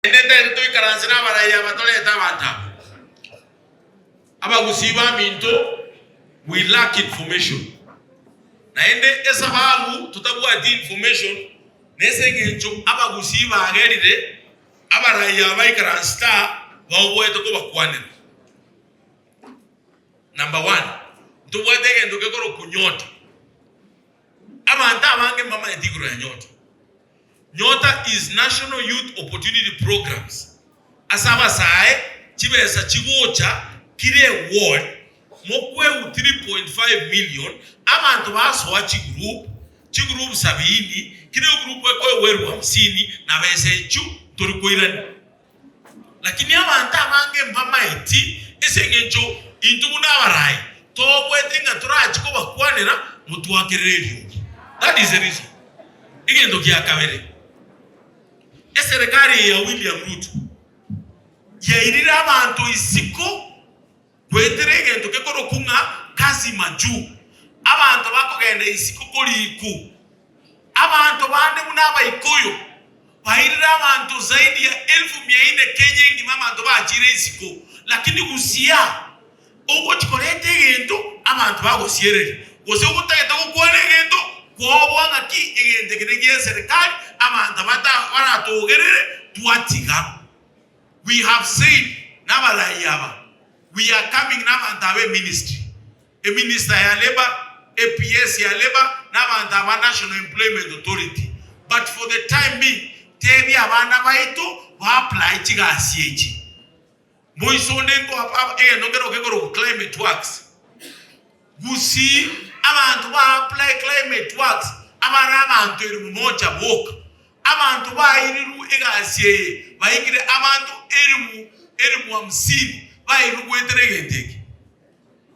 Ndenda to ikaranzira baraya batoleta bata. Aba gusiba minto we lack information. Na ende esababu tutabua di information nese ngencho aba gusiba agerire abaraya baikaransta bawete ko bakwanira. Number 1, tuwatege ndoke koro kunyota. Amanta abange mama etigro ya nyota. Nyota is National Youth Opportunity Programs. Asaba sae chibesa chigocha kire ward mokwe 3.5 million abantu basoa chigroup 70 kire group ekwe weru 50 na bese chu turikoirani. Lakini abantu abange mama eti esengencho intubuna barai tobwetinga turachi ko bakwanira mutuwakereryo. That is the reason. Igendo kya kabere. Serikali ya William Ruto yairira abantu isiko kweterege ndoke koro kunga kazi maju abantu bakogenda isiko koliku abantu bande munaba ikoyo bairira abantu zaidi ya 1400 Kenya ngi mama ndo bajire isiko lakini gusia uko chikolete gendo abantu bagosierere gose ukutageta gukwane gendo kwobwanga ki igende kidege serikali abantu baratogerere tuatiga. We have said nabarayaba we are coming nabantu ministry a minister ya labor APS ya labor nabantu National Employment Authority, but for the time being tebi abana baito ba apply chigasiyechi moisonde ko nongero kekoro climate works gusi abantu ba apply climate works abana abantu eri mumoja boka abantu bayiriru egasiye bayigire abantu eri mu 50 bayiru kweteregenteke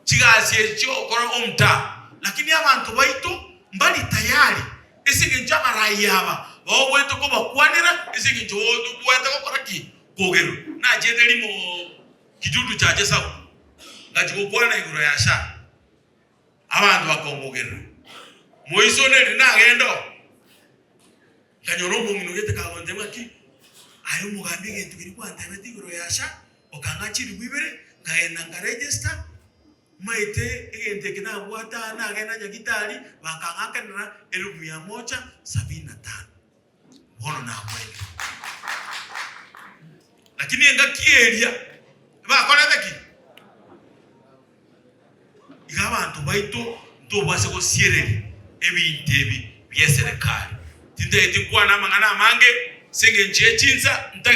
chigasiye cyo kora omta lakini abantu baito mbali tayari esige njabarayaba bawete ko bakwanira esige njo bwete ko koraki kogero na jedeli mo kidudu chaje sabu ngati ko kwana iguro yasha abantu bakongogera moisone rinagendo kanyoro mungino gete kabondema ki ayo mugambi gentu biri kwanta betigiro yasha okanga chiri bibere ngaena nga register maite egente kina bwata na agena jagitali bakanga kanira 1175 bono na kweli lakini enga kieria bakora daki igabantu baito ndo base ko sierere ebintebi byeserekali tinde etikwana mangana mange senge nje chinza ntage